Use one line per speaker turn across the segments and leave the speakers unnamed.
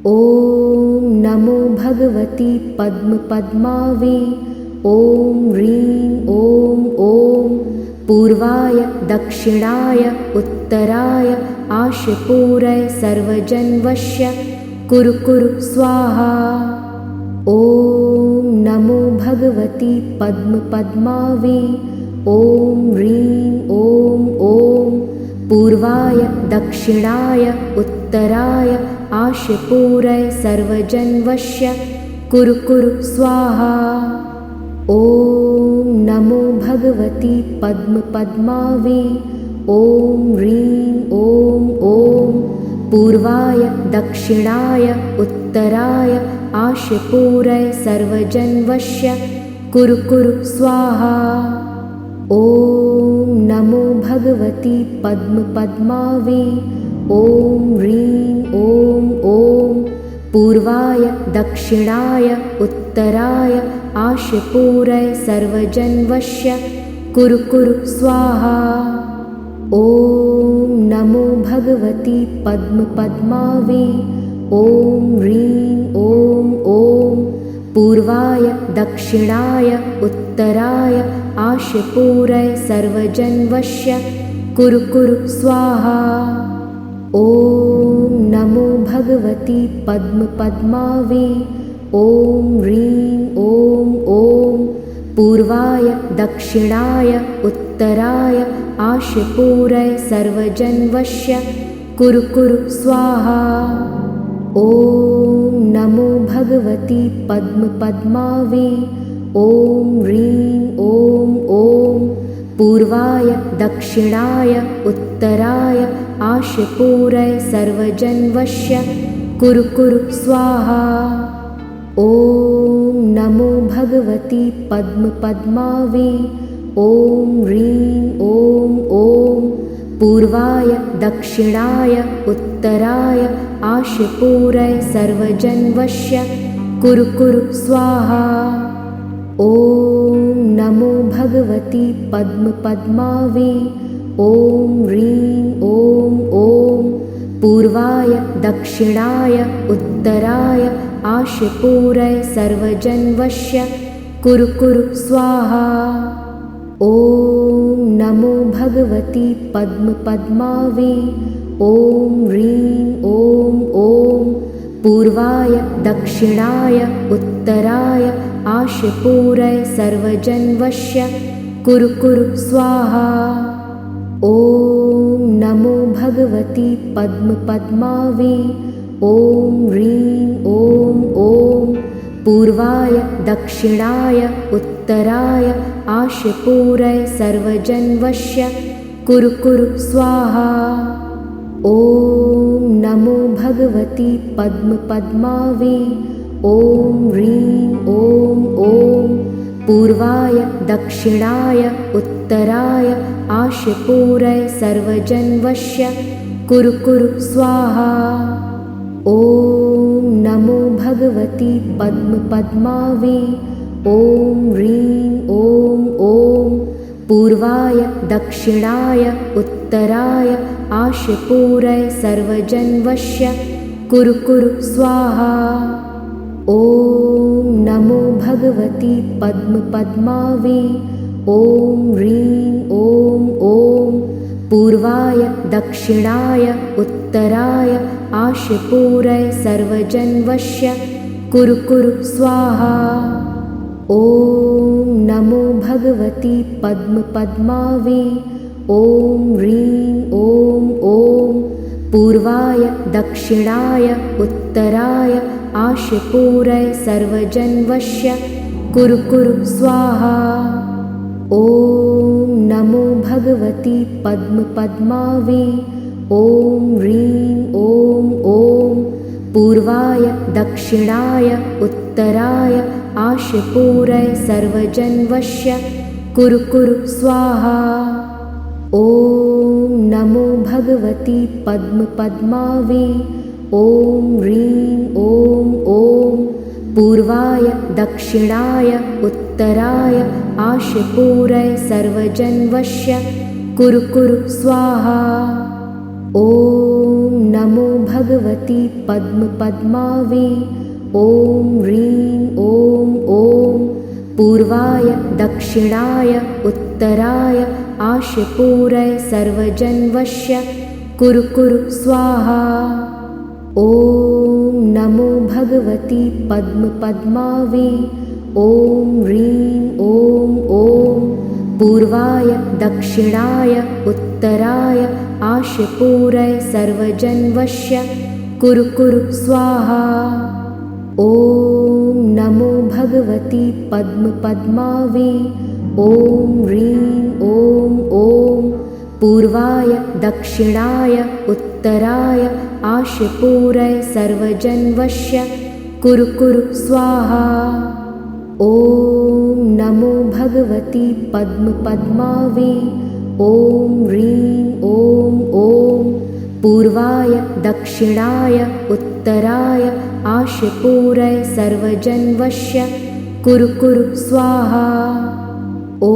ॐ नमो भगवति पद्मपद्मावी। ॐ ह्रीं ॐ ॐ पूर्वाय दक्षिणाय उत्तराय आशपूरय सर्वजन्वश्य कुरु कुरु स्वाहा। ॐ नमो भगवति पद्मपद्मावी। ॐ ह्रीं ॐ ॐ पूर्वाय दक्षिणाय उत्तराय आशपूरय सर्वजन्वश्य कुरु कुरु स्वाहा। ॐ नमो भगवति पद्मपद्मावी। ॐ ह्रीं ॐ ॐ पूर्वाय दक्षिणाय उत्तराय आशपूरय सर्वजन्वश्य कुरु कुरु स्वाहा। ॐ नमो भगवति पद्मपद्मावी। ॐ ह्रीं ॐ ॐ पूर्वाय दक्षिणाय उत्तराय आशपूरय सर्वजन्वश्य कुरु कुरु स्वाहा। ॐ नमो भगवति पद्मपद्मावी। ॐ ह्रीं ॐ ॐ पूर्वाय दक्षिणाय उत्तराय आशपूरय सर्वजन्वश्य कुरु कुरु स्वाहा। ॐ नमो भगवति पद्मपद्मावी। ॐ ह्रीं ॐ ॐ पूर्वाय दक्षिणाय उत्तराय आशपूरय सर्वजन्वश्य कुरु कुरु स्वाहा। ॐ नमो भगवति पद्मपद्मावी। ॐ ह्रीं ॐ ॐ पूर्वाय दक्षिणाय उत्तराय आशपूरय सर्वजन्वश्य कुरु कुरु स्वाहा। ॐ नमो भगवति पद्मपद्मावी। ॐ ह्रीं ॐ ॐ पूर्वाय दक्षिणाय उत्तराय आशपूरय सर्वजन्वश्य कुरु कुरु स्वाहा। ॐ नमो भगवति पद्मपद्मावी। ॐ ह्रीं ॐ ॐ पूर्वाय दक्षिणाय उत्तराय आशपूरय सर्वजन्वश्य कुरु कुरु स्वाहा। ॐ नमो भगवति पद्मपद्मावी। ॐ ह्रीं ॐ ॐ पूर्वाय दक्षिणाय उत्तराय आशपूरय सर्वजन्वश्य कुरु कुरु स्वाहा। ॐ नमो भगवति पद्मपद्मावी। ॐ ह्रीं ॐ ॐ पूर्वाय दक्षिणाय उत्तराय आशपूरय सर्वजन्वश्य कुरु कुरु स्वाहा। ॐ नमो भगवति पद्मपद्मावी। ॐ ह्रीं ॐ ॐ पूर्वाय दक्षिणाय उत्तराय आशपूरय सर्वजन्वश्य कुरु कुरु स्वाहा। ॐ नमो भगवति पद्मपद्मावी। ॐ ह्रीं ॐ ॐ पूर्वाय दक्षिणाय उत्तराय आशपूरय सर्वजन्वश्य कुरु कुरु स्वाहा। ॐ नमो भगवति पद्मपद्मावी। ॐ ह्रीं ॐ ॐ पूर्वाय दक्षिणाय उत्तराय आशपूरय सर्वजन्वश्य कुरु कुरु स्वाहा। ॐ नमो भगवति पद्मपद्मावी। ॐ ह्रीं ॐ ॐ पूर्वाय दक्षिणाय उत्तराय आशपूरय सर्वजन्वश्य कुरु कुरु स्वाहा। ॐ नमो भगवति पद्मपद्मावी। ॐ ह्रीं ॐ ॐ पूर्वाय दक्षिणाय उत्तराय आशपूरय सर्वजन्वश्य कुरु कुरु स्वाहा। ॐ नमो भगवति पद्मपद्मावी। ॐ ह्रीं ॐ ॐ पूर्वाय दक्षिणाय उत्तराय आशपूरय सर्वजन्वश्य कुरु कुरु स्वाहा। ॐ नमो भगवती पद्मपद्मावे। ॐ ह्रीं ॐ ॐ पूर्वाय दक्षिणाय उत्तराय आशपूरय सर्वजन्वश्य कुरु कुरु स्वाहा। ॐ नमो भगवती पद्मपद्मावे। ॐ ह्रीं ॐ ॐ पूर्वाय दक्षिणाय उत्तराय आशपूरय सर्वजन्वश्य कुरु कुरु स्वाहा। ॐ नमो भगवती पद्मपद्मावे। ॐ ह्रीं ॐ ॐ पूर्वाय दक्षिणाय उत्तराय आशपूरय सर्वजन्वश्य कुरु कुरु स्वाहा। ॐ नमो भगवती पद्मपद्मावे। ॐ ह्रीं ॐ ॐ पूर्वाय दक्षिणाय उत्तराय आशपूरय सर्वजन्वश्य कुरु कुरु स्वाहा। ॐ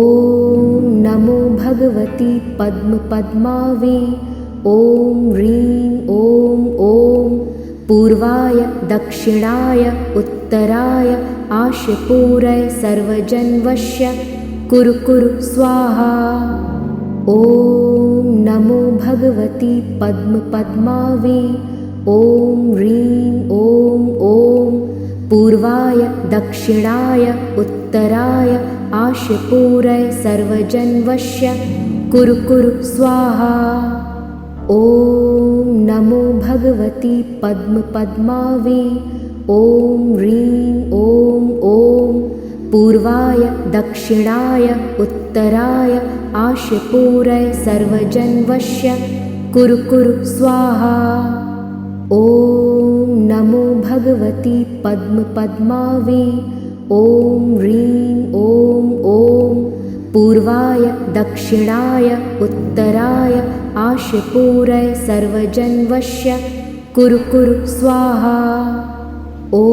नमो भगवती पद्मपद्मावे। ॐ ह्रीं ॐ ॐ पूर्वाय दक्षिणाय उत्तराय आशपूरय सर्वजन्वश्य कुरु कुरु स्वाहा। ॐ नमो भगवती पद्मपद्मावे। ॐ ह्रीं ॐ ॐ पूर्वाय दक्षिणाय उत्तराय आशपूरय सर्वजन्वश्य कुरु कुरु स्वाहा। ॐ नमो भगवती पद्मपद्मावे। ॐ ह्रीं ॐ ॐ पूर्वाय दक्षिणाय उत्तराय आशपूरय सर्वजन्वश्य कुरु कुरु स्वाहा। ॐ नमो भगवती पद्मपद्मावे। ॐ ह्रीं ॐ ॐ पूर्वाय दक्षिणाय उत्तराय आशपूरय सर्वजन्वश्य कुरु कुरु स्वाहा। ॐ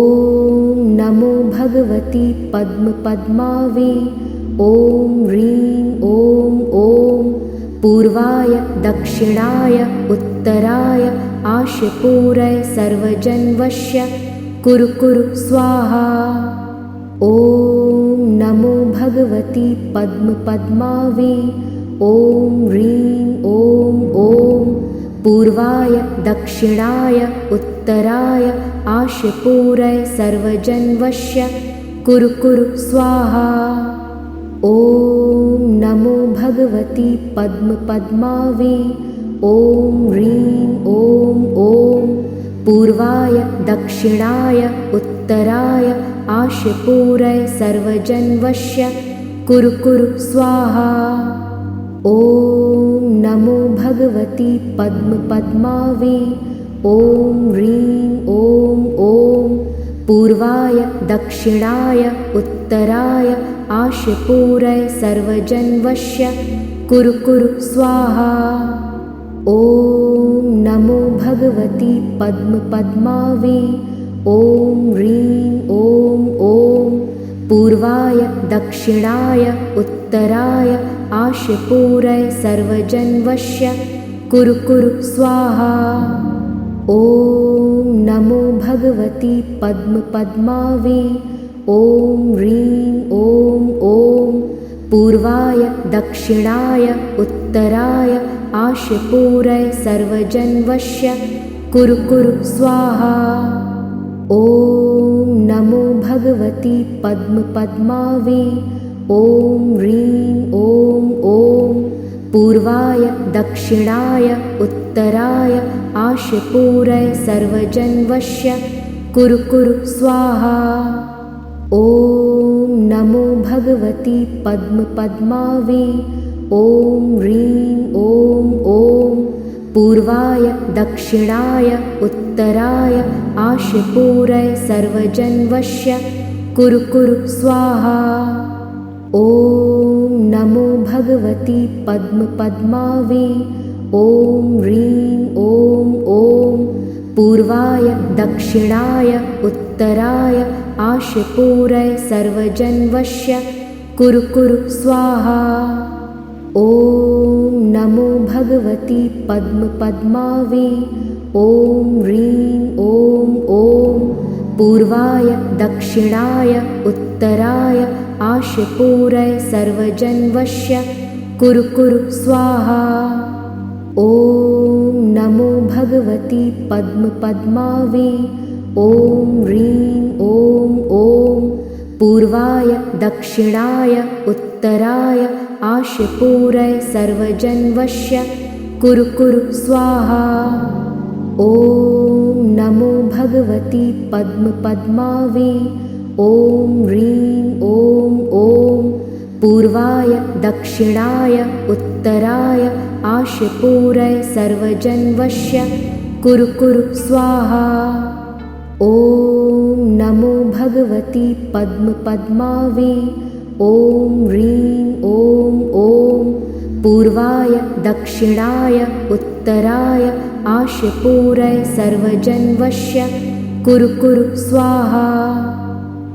नमो भगवती पद्मपद्मावे। ॐ ह्रीं ॐ ॐ पूर्वाय दक्षिणाय उत्तराय आशपूरय सर्वजन्वश्य कुरु कुरु स्वाहा। ॐ नमो भगवती पद्मपद्मावे। ॐ ह्रीं ॐ ॐ पूर्वाय दक्षिणाय उत्तराय आशपूरय सर्वजन्वश्य कुरु कुरु स्वाहा। ॐ नमो भगवती पद्मपद्मावे। ॐ ह्रीं ॐ ॐ पूर्वाय दक्षिणाय उत्तराय आशपूरय सर्वजन्वश्य कुरु कुरु स्वाहा। ॐ नमो भगवती पद्मपद्मावे। ॐ ह्रीं ॐ ॐ पूर्वाय दक्षिणाय उत्तराय आशपूरय सर्वजन्वश्य कुरु कुरु स्वाहा। ॐ नमो भगवती पद्मपद्मावे। ॐ ह्रीं ॐ ॐ पूर्वाय दक्षिणाय उत्तराय आशपूरय सर्वजन्वश्य कुरु कुरु स्वाहा। ॐ नमो भगवती पद्मपद्मावे। ॐ ह्रीं ॐ ॐ पूर्वाय दक्षिणाय उत्तराय आशपूरय सर्वजन्वश्य कुरु कुरु स्वाहा। ॐ नमो भगवती पद्मपद्मावे। ॐ ह्रीं ॐ ॐ पूर्वाय दक्षिणाय उत्तराय आशपूरय सर्वजन्वश्य कुरु कुरु स्वाहा। ॐ नमो भगवती पद्मपद्मावे। ॐ ह्रीं ॐ ॐ पूर्वाय दक्षिणाय उत्तराय आशपूरय सर्वजन्वश्य कुरु कुरु स्वाहा। ॐ नमो भगवती पद्मपद्मावे। ॐ ह्रीं ॐ ॐ पूर्वाय दक्षिणाय उत्तराय आशपूरय सर्वजन्वश्य कुरु कुरु स्वाहा। ॐ नमो भगवती पद्मपद्मावे। ॐ ह्रीं ॐ ॐ पूर्वाय दक्षिणाय उत्तराय आशपूरय सर्वजन्वश्य कुरु कुरु स्वाहा। ॐ नमो भगवति पद्मपद्मावे। ॐ ह्रीं ॐ ॐ पूर्वाय दक्षिणाय उत्तराय आशपूरय सर्वजन्वश्य कुरु कुरु स्वाहा। ॐ नमो भगवति पद्मपद्मावे। ॐ ह्रीं ॐ ॐ पूर्वाय दक्षिणाय उत्तराय आशपूरय सर्वजन्वश्य कुरु कुरु स्वाहा। ॐ नमो भगवति पद्मपद्मावे। ॐ ह्रीं ॐ ॐ पूर्वाय दक्षिणाय उत्तराय आशपूरय सर्वजन्वश्य कुरु कुरु स्वाहा।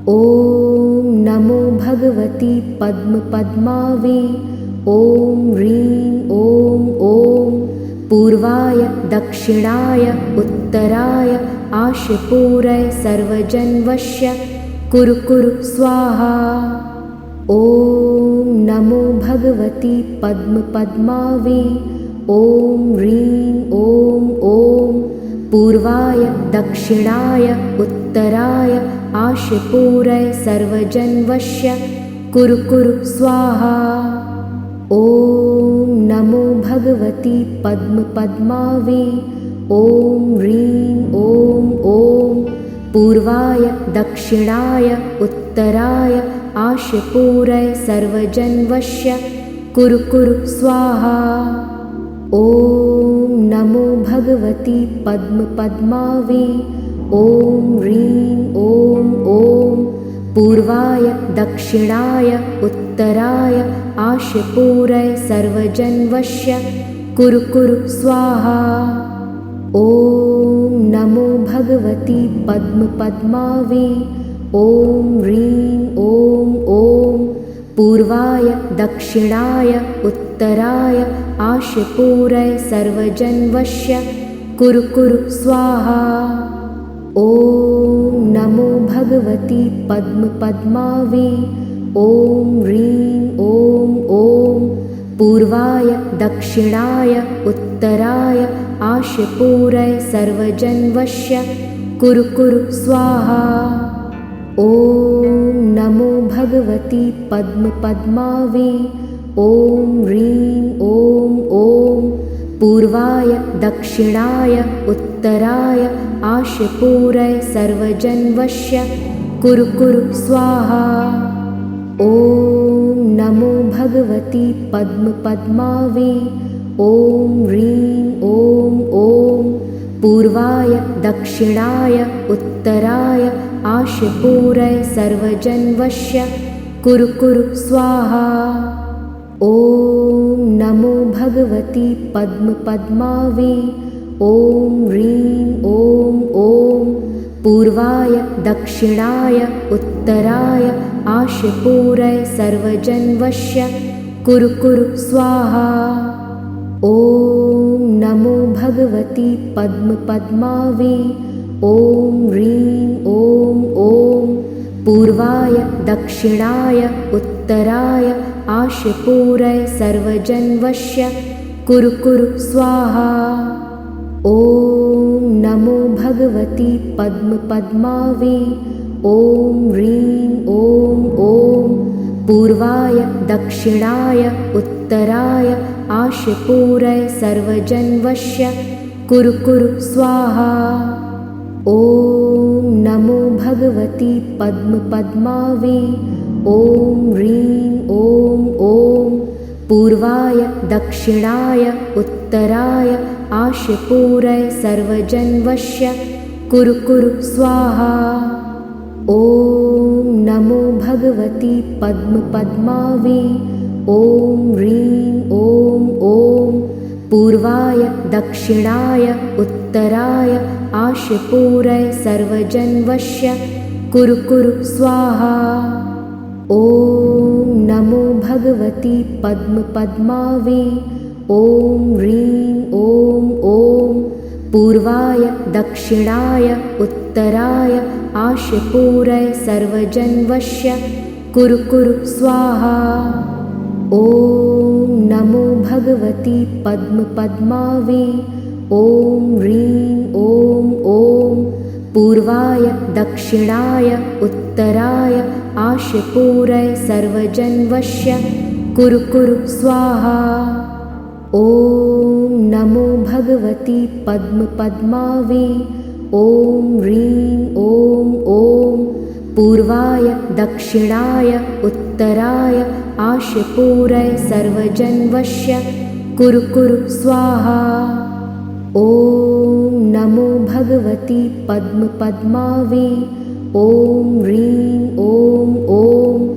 ॐ नमो भगवति पद्मपद्मावे। ॐ ह्रीं ॐ ॐ पूर्वाय दक्षिणाय उत्तराय आशपूरय सर्वजन्वश्य कुरु कुरु स्वाहा। ॐ नमो भगवति पद्मपद्मावे। ॐ ह्रीं ॐ ॐ पूर्वाय दक्षिणाय उत्तराय आशपूरय सर्वजन्वश्य कुरु कुरु स्वाहा। ॐ नमो भगवति पद्मपद्मावे। ॐ ह्रीं ॐ ॐ पूर्वाय दक्षिणाय उत्तराय आशपूरय सर्वजन्वश्य कुरु कुरु स्वाहा। ॐ नमो भगवति पद्मपद्मावे। ॐ ह्रीं ॐ ॐ पूर्वाय दक्षिणाय उत्तराय आशपूरय सर्वजन्वश्य कुरु कुरु स्वाहा। ॐ नमो भगवति पद्मपद्मावे। ॐ ह्रीं ॐ ॐ पूर्वाय दक्षिणाय उत्तराय आशपूरय सर्वजन्वश्य कुरु कुरु स्वाहा। ॐ नमो भगवति पद्मपद्मावे। ॐ ह्रीं ॐ ॐ पूर्वाय दक्षिणाय उत्तराय आशपूरय सर्वजन्वश्य कुरु कुरु स्वाहा। ॐ नमो भगवति पद्मपद्मावे। ॐ ह्रीं ॐ ॐ पूर्वाय दक्षिणाय उत्तराय आशपूरय सर्वजन्वश्य कुरु कुरु स्वाहा। ॐ नमो भगवति पद्मपद्मावे। ॐ ह्रीं ॐ ॐ पूर्वाय दक्षिणाय उत्तराय आशपूरय सर्वजन्वश्य कुरु कुरु स्वाहा। ॐ नमो भगवति पद्मपद्मावे। ॐ ह्रीं ॐ ॐ पूर्वाय दक्षिणाय उत्तराय आशपूरय सर्वजन्वश्य कुरु कुरु स्वाहा। ॐ नमो भगवति पद्मपद्मावे। ॐ ह्रीं ॐ ॐ पूर्वाय दक्षिणाय उत्तराय आशपूरय सर्वजन्वश्य कुरु कुरु स्वाहा। ॐ नमो भगवति पद्मपद्मावे। ॐ ह्रीं ॐ ॐ पूर्वाय दक्षिणाय उत्तराय आशपूरय सर्वजन्वश्य कुरु कुरु स्वाहा। ॐ नमो भगवति पद्मपद्मावे। ॐ ह्रीं ॐ ॐ पूर्वाय दक्षिणाय उत्तराय आशपूरय सर्वजन्वश्य कुरु कुरु स्वाहा। ॐ नमो भगवति पद्मपद्मावे। ॐ ह्रीं ॐ ॐ पूर्वाय दक्षिणाय उत्तराय आशपूरय सर्वजन्वश्य कुरु कुरु स्वाहा। ॐ नमो भगवति पद्मपद्मावे। ॐ ह्रीं ॐ ॐ पूर्वाय दक्षिणाय उत्तराय आशपूरय सर्वजन्वस्य कुरु कुरु स्वाहा। ॐ नमो भगवती पद्मपद्मावी। ॐ ह्रीं ॐ ॐ पूर्वाय दक्षिणाय उत्तराय आशपूरय सर्वजन्वस्य कुरु कुरु स्वाहा। ॐ नमो भगवती पद्मपद्मावी। ॐ ह्रीं ॐ ॐ पूर्वाय दक्षिणाय उत्तराय आशपूरय सर्वजन्वस्य कुरु कुरु स्वाहा। ॐ नमो भगवती पद्मपद्मावी। ॐ ह्रीं ॐ ॐ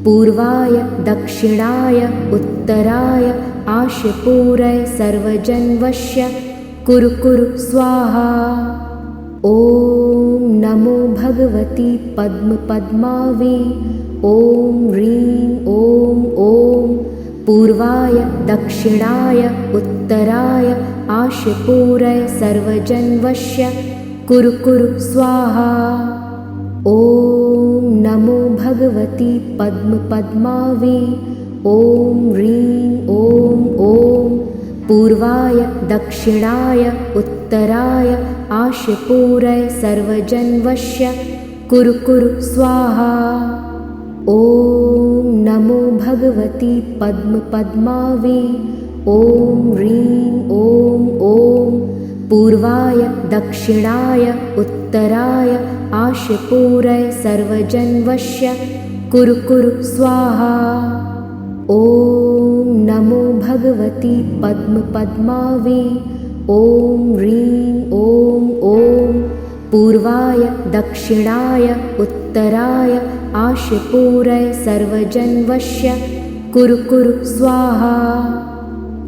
पूर्वाय दक्षिणाय उत्तराय आशपूरय सर्वजन्वस्य कुरु कुरु स्वाहा। ॐ नमो भगवती पद्मपद्मावी। ॐ ह्रीं ॐ ॐ पूर्वाय दक्षिणाय उत्तराय आशपूरय सर्वजन्वस्य कुरु कुरु स्वाहा। ॐ नमो भगवती पद्मपद्मावी। ॐ ह्रीं ॐ ॐ पूर्वाय दक्षिणाय उत्तराय आशपूरय सर्वजन्वस्य कुरु कुरु स्वाहा। ॐ नमो भगवती पद्मपद्मावी। ॐ ह्रीं ॐ ॐ पूर्वाय दक्षिणाय उत्तराय आशपूरय सर्वजन्वस्य कुरु कुरु स्वाहा। ॐ नमो भगवती पद्मपद्मावी। ॐ ह्रीं ॐ ॐ पूर्वाय दक्षिणाय उत्तराय आशपूरय सर्वजन्वस्य कुरु कुरु स्वाहा।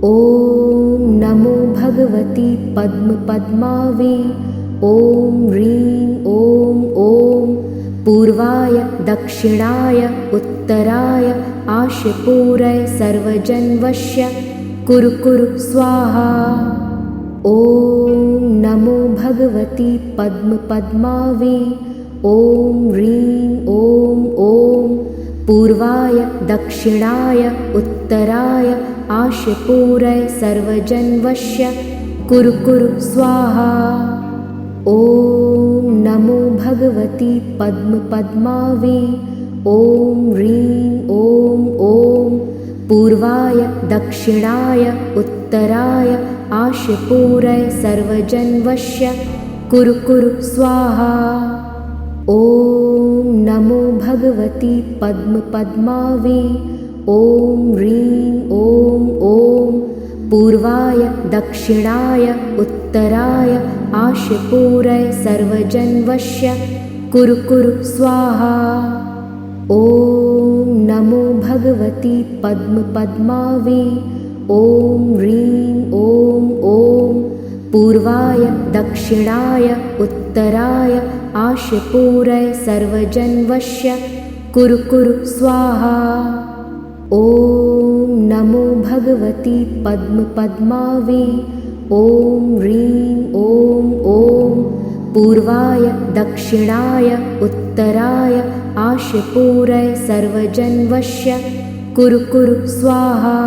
ॐ नमो भगवती पद्मपद्मावी। ॐ ह्रीं ॐ ॐ पूर्वाय दक्षिणाय उत्तराय आशपूरय सर्वजन्वस्य कुरु कुरु स्वाहा। ॐ नमो भगवती पद्मपद्मावी। ॐ ह्रीं ॐ ॐ पूर्वाय दक्षिणाय उत्तराय आशपूरय सर्वजन्वस्य कुरु कुरु स्वाहा। ॐ नमो भगवती पद्मपद्मावी। ॐ ह्रीं ॐ ॐ पूर्वाय दक्षिणाय उत्तराय आशपूरय सर्वजन्वस्य कुरु कुरु स्वाहा। ॐ नमो भगवती पद्मपद्मावी। ॐ ह्रीं ॐ ॐ पूर्वाय दक्षिणाय उत्तराय आशपूरय सर्वजन्वस्य कुरु कुरु स्वाहा। ॐ नमो भगवती पद्मपद्मावी। ॐ ह्रीं ॐ ॐ पूर्वाय दक्षिणाय उत्तराय आशपूरय सर्वजन्वस्य कुरु कुरु स्वाहा। ॐ नमो भगवती पद्मपद्मावी। ॐ ह्रीं ॐ ॐ पूर्वाय दक्षिणाय उत्तराय आशपूरय सर्वजन्वस्य कुरु कुरु स्वाहा।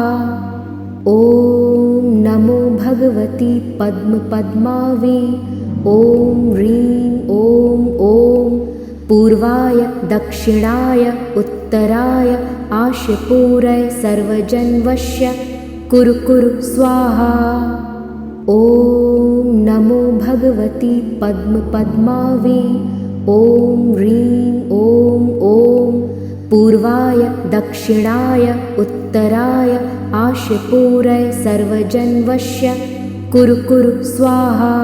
ॐ नमो भगवती पद्मपद्मावी। ॐ ह्रीं ॐ ॐ पूर्वाय दक्षिणाय उत्तराय आशपूरय सर्वजन्वस्य कुरु कुरु स्वाहा। ॐ नमो भगवती पद्मपद्मावी। ॐ ह्रीं ॐ ॐ पूर्वाय दक्षिणाय उत्तराय आशपूरय सर्वजन्वस्य कुरु कुरु स्वाहा।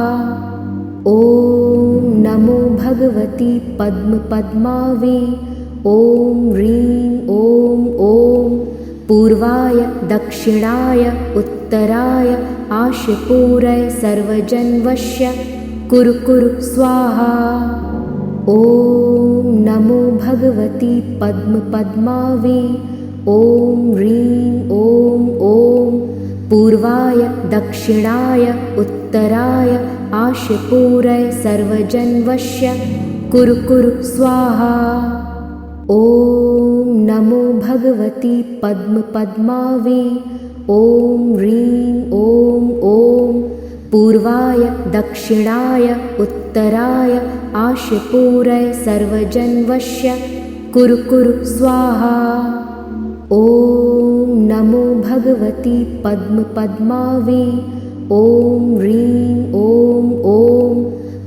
ॐ नमो भगवती पद्मपद्मावी। ॐ ह्रीं ॐ ॐ पूर्वाय दक्षिणाय उत्तराय आशपूरय सर्वजन्वस्य कुरु कुरु स्वाहा। ॐ नमो भगवती पद्मपद्मावी। ॐ ह्रीं ॐ ॐ पूर्वाय दक्षिणाय उत्तराय आशु पूरय सर्वजन्वस्य कुरु कुरु स्वाहा। ॐ नमो भगवती पद्मपद्मावी। ॐ ह्रीं ॐ ॐ पूर्वाय दक्षिणाय उत्तराय आशु पूरय सर्वजन्वस्य कुरु कुरु स्वाहा। ॐ नमो भगवती पद्मपद्मावी। ॐ ह्रीं ॐ ॐ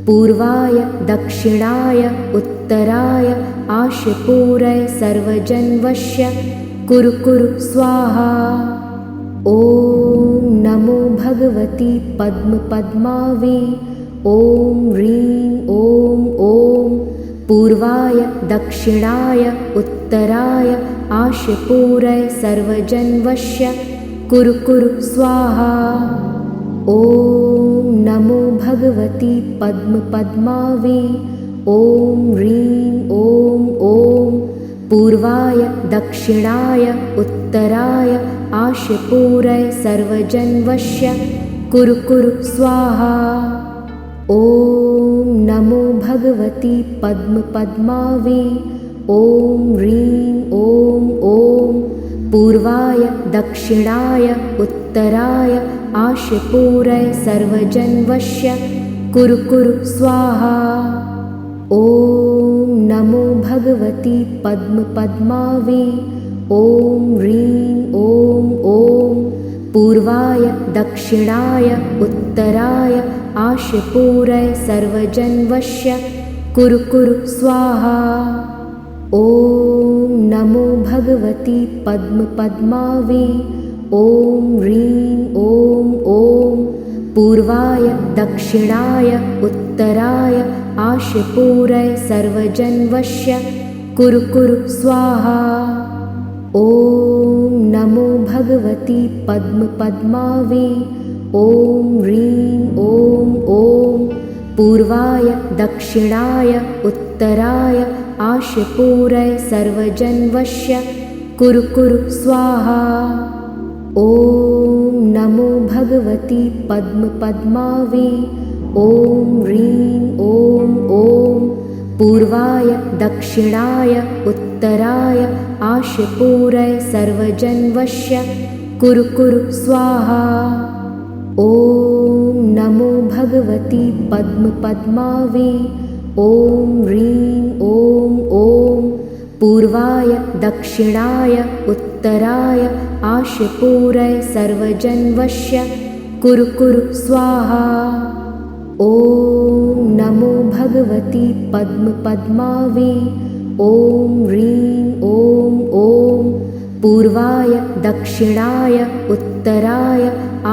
पूर्वाय दक्षिणाय उत्तराय आशु पूरय सर्वजन्वस्य कुरु कुरु स्वाहा। ॐ नमो भगवती पद्मपद्मावी। ॐ ह्रीं ॐ ॐ पूर्वाय दक्षिणाय उत्तराय आशु पूरय सर्वजन्वस्य कुरु कुरु स्वाहा। ॐ नमो भगवती पद्मपद्मावी। ॐ ह्रीं ॐ ॐ पूर्वाय दक्षिणाय उत्तराय आशु पूरय सर्वजन्वस्य कुरु कुरु स्वाहा। ॐ नमो भगवती पद्मपद्मावी। ॐ ह्रीं ॐ ॐ पूर्वाय दक्षिणाय उत्तराय आशु पूरय सर्वजन्वस्य कुरु कुरु स्वाहा। ॐ नमो भगवती पद्मपद्मावी। ॐ ह्रीं ॐ ॐ पूर्वाय दक्षिणाय उत्तराय आशु पूरय सर्वजन्वस्य कुरु कुरु स्वाहा। ॐ नमो भगवती पद्मपद्मावी। ॐ ह्रीं ॐ ॐ पूर्वाय दक्षिणाय उत्तराय आशु पूरय सर्वजन्वस्य कुरु कुरु स्वाहा। ॐ नमो भगवती पद्मपद्मावी। ॐ ह्रीं ॐ ॐ पूर्वाय दक्षिणाय उत्तराय आशु पूरय सर्वजन्वस्य कुरु कुरु स्वाहा। ॐ नमो भगवती पद्मपद्मावी। ॐ ह्रीं ॐ ॐ पूर्वाय दक्षिणाय उत्तराय आशु पूरय सर्वजन्वस्य कुरु कुरु स्वाहा। ॐ नमो भगवती पद्मपद्मावी। ॐ ह्रीं ॐ ॐ पूर्वाय दक्षिणाय उत्तराय आशु पूरय सर्वजन्वस्य कुरु कुरु स्वाहा। ॐ नमो भगवती पद्मपद्मावी। ॐ ह्रीं ॐ ॐ पूर्वाय दक्षिणाय उत्तराय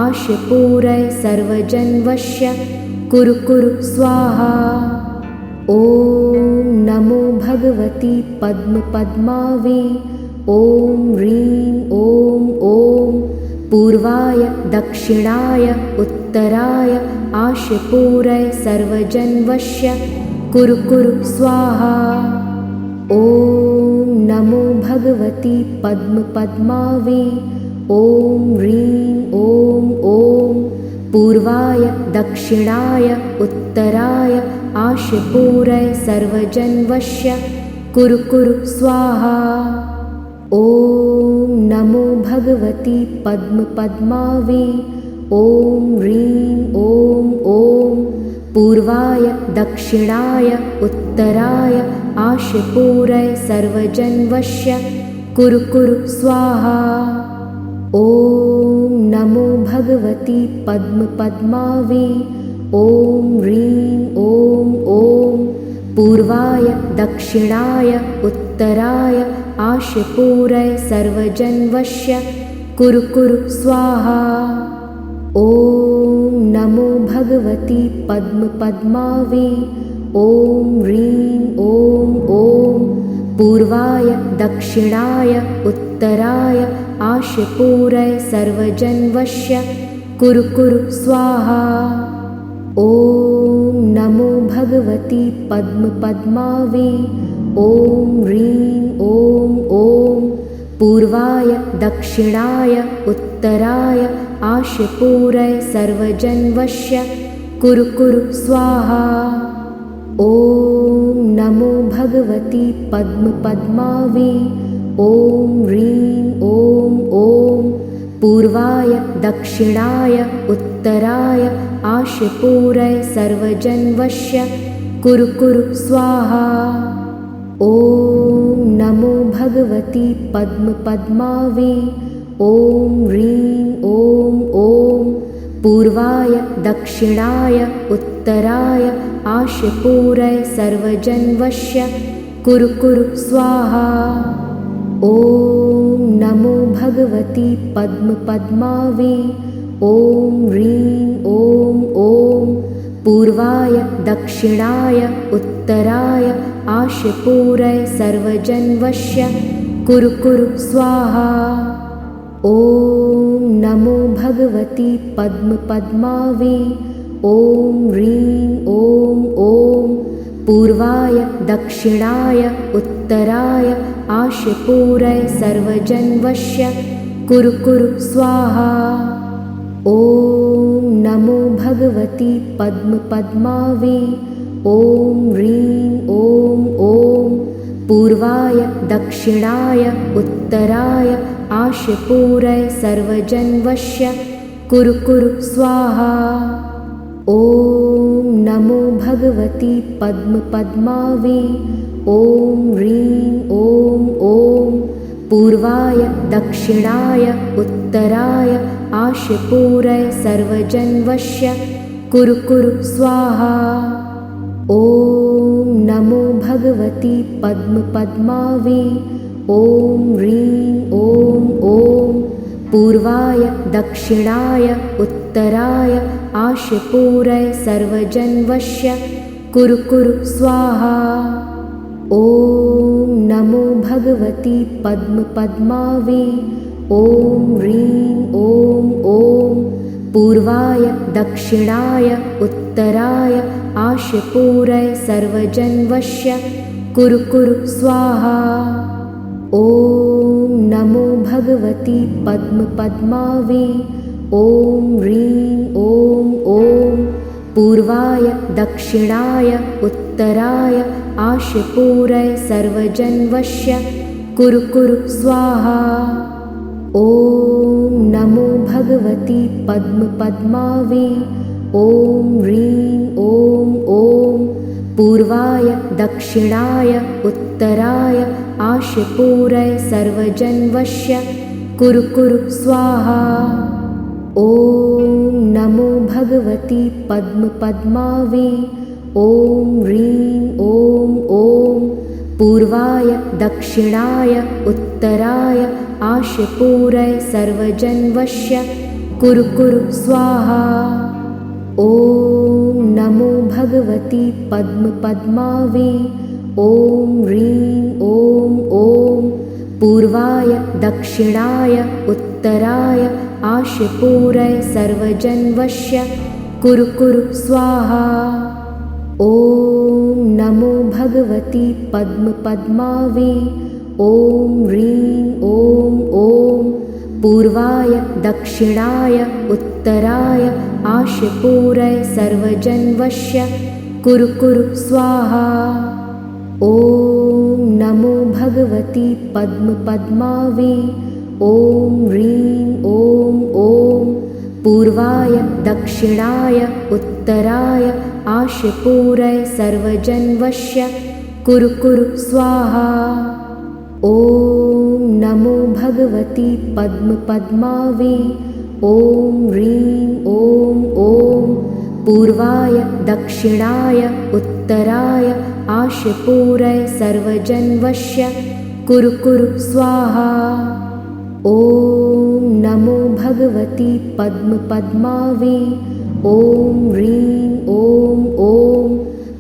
आशु पूरय सर्वजन्वस्य कुरु कुरु स्वाहा। ॐ नमो भगवती पद्मपद्मावी। ॐ ह्रीं ॐ ॐ पूर्वाय दक्षिणाय उत्तराय आशु पूरय सर्वजन्वस्य कुरु कुरु स्वाहा। ॐ नमो भगवती पद्मपद्मावी। ॐ ह्रीं ॐ ॐ पूर्वाय दक्षिणाय उत्तराय आशु पूरय सर्वजन्वस्य कुरु कुरु स्वाहा। ॐ नमो भगवती पद्मपद्मावी। ॐ ह्रीं ॐ ॐ पूर्वाय दक्षिणाय उत्तराय आशु पूरय सर्वजन्वस्य कुरु कुरु स्वाहा। ॐ नमो भगवती पद्मपद्मावी। ॐ ह्रीं ॐ ॐ पूर्वाय दक्षिणाय उत्तराय आशु पूरय सर्वजन्वस्य कुरु कुरु स्वाहा। ॐ नमो भगवती पद्मपद्मावी। ॐ ह्रीं ॐ ॐ पूर्वाय दक्षिणाय उत्तराय आशु पूरय सर्वजन्वस्य कुरु कुरु स्वाहा। ॐ नमो भगवती पद्मपद्मावी। ॐ ह्रीं ॐ ॐ पूर्वाय दक्षिणाय उत्तराय आशपूरय सर्वजन्वस्य कुरु कुरु स्वाहा। ॐ नमो भगवती पद्मपद्मावी। ॐ ह्रीं ॐ ॐ पूर्वाय दक्षिणाय उत्तराय आशपूरय सर्वजन्वस्य कुरु कुरु स्वाहा। ॐ नमो भगवती पद्मपद्मावी। ॐ ह्रीं ॐ ॐ पूर्वाय दक्षिणाय उत्तराय आशपूरय सर्वजन्वस्य कुरु कुरु स्वाहा। ॐ नमो भगवती पद्मपद्मावी। ॐ ह्रीं ॐ ॐ पूर्वाय दक्षिणाय उत्तराय आशपूरय सर्वजन्वस्य कुरु कुरु स्वाहा। ॐ नमो भगवती पद्मपद्मावी। ॐ ह्रीं ॐ ॐ पूर्वाय दक्षिणाय उत्तराय आशपूरय सर्वजन्वस्य कुरु कुरु स्वाहा। ॐ नमो भगवती पद्मपद्मावी। ॐ ह्रीं ॐ ॐ पूर्वाय दक्षिणाय उत्तराय आशपूरय सर्वजन्वस्य कुरु कुरु स्वाहा। ॐ नमो भगवती पद्मपद्मावी। ॐ ह्रीं ॐ ॐ पूर्वाय दक्षिणाय उत्तराय आशपूरय सर्वजन्वस्य कुरु कुरु स्वाहा। ॐ नमो भगवती पद्मपद्मावी। ॐ ह्रीं ॐ ॐ पूर्वाय दक्षिणाय उत्तराय आशपूरय सर्वजन्वस्य कुरु कुरु स्वाहा। ॐ नमो भगवती पद्मपद्मावी। ॐ ह्रीं ॐ ॐ पूर्वाय दक्षिणाय उत्तराय आशपूरय सर्वजन्वस्य कुरु कुरु स्वाहा। ॐ नमो भगवती पद्मपद्मावी। ॐ ह्रीं ॐ ॐ पूर्वाय दक्षिणाय उत्तराय आशपूरय सर्वजन्वस्य कुरु कुरु स्वाहा। ॐ नमो भगवती पद्मपद्मावी। ॐ ह्रीं ॐ ॐ पूर्वाय दक्षिणाय उत्तराय आशपूरय सर्वजन्वस्य कुरु कुरु स्वाहा। ॐ नमो भगवती पद्मपद्मावी। ॐ ह्रीं ॐ ॐ पूर्वाय दक्षिणाय उत्तराय आशपूरय सर्वजन्वस्य कुरु कुरु स्वाहा। ॐ नमो भगवती पद्मपद्मावी। ॐ ह्रीं ॐ ॐ पूर्वाय दक्षिणाय उत्तराय आशपूरय सर्वजन्वस्य कुरु कुरु स्वाहा। ॐ नमो भगवती पद्मपद्मावी। ॐ ह्रीं ॐ ॐ पूर्वाय दक्षिणाय उत्तराय आशपूरय सर्वजन्वस्य कुरु कुरु स्वाहा। ॐ नमो भगवती पद्मपद्मावी। ॐ ह्रीं ॐ ॐ पूर्वाय दक्षिणाय उत्तराय आशपूरय सर्वजन्वस्य कुरु कुरु स्वाहा। ॐ नमो भगवती पद्मपद्मावी। ॐ ह्रीं ॐ ॐ पूर्वाय दक्षिणाय उत्तराय आशपूरय सर्वजन्वस्य कुरु कुरु स्वाहा। ॐ नमो भगवती पद्मपद्मावी। ॐ ह्रीं ॐ ॐ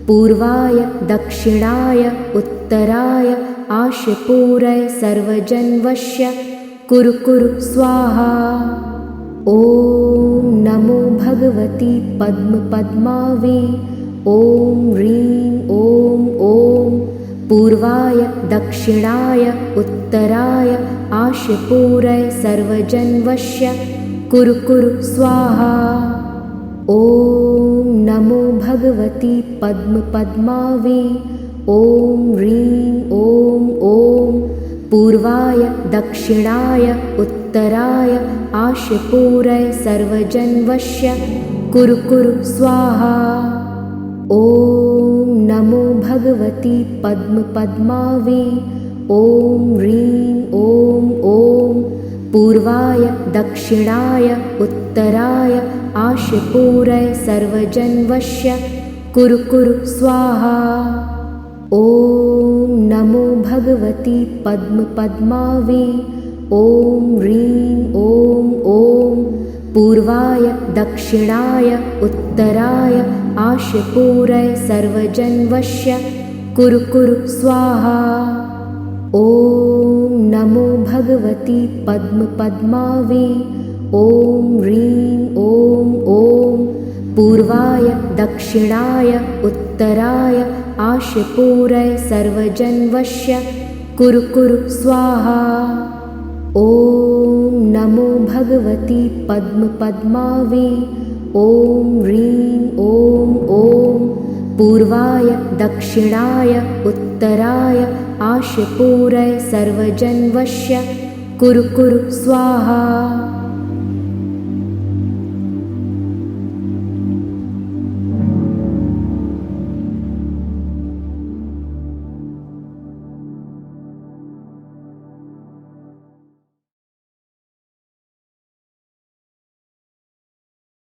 पूर्वाय दक्षिणाय उत्तराय आशपूरय सर्वजन्वस्य कुरु कुरु स्वाहा। ॐ नमो भगवती पद्मपद्मावी। ॐ ह्रीं ॐ ॐ पूर्वाय दक्षिणाय उत्तराय आशपूरय सर्वजन्वस्य कुरु कुरु स्वाहा। ॐ नमो भगवती पद्मपद्मावी। ॐ ह्रीं ॐ ॐ पूर्वाय दक्षिणाय उत्तराय आशपूरय सर्वजन्वस्य कुरु कुरु स्वाहा। ॐ नमो भगवती पद्मपद्मावी। ॐ ह्रीं ॐ ॐ पूर्वाय दक्षिणाय उत्तराय आशपूरय सर्वजन्वस्य कुरु कुरु स्वाहा। ॐ नमो भगवती पद्मपद्मावी। ॐ ह्रीं ॐ ॐ पूर्वाय दक्षिणाय उत्तराय आशपूरय सर्वजन्वस्य कुरु कुरु स्वाहा। ॐ नमो भगवती पद्मपद्मावी। ॐ ह्रीं ॐ ॐ पूर्वाय दक्षिणाय उत्तराय आशपूरय सर्वजन्वस्य कुरु कुरु स्वाहा। ॐ नमो भगवती पद्मपद्मावी। ॐ ह्रीं ॐ ॐ पूर्वाय दक्षिणाय उत्तराय आशपूरय सर्वजन्वस्य कुरु कुरु स्वाहा। ॐ नमो भगवती पद्मपद्मावी। ॐ ह्रीं ॐ ॐ पूर्वाय दक्षिणाय उत्तराय आशपूरय सर्वजन्वस्य कुरु कुरु स्वाहा। ॐ नमो भगवती पद्मपद्मावी। ॐ ह्रीं ॐ ॐ पूर्वाय दक्षिणाय उत्तराय आशपूरय सर्वजन्वस्य कुरु कुरु स्वाहा।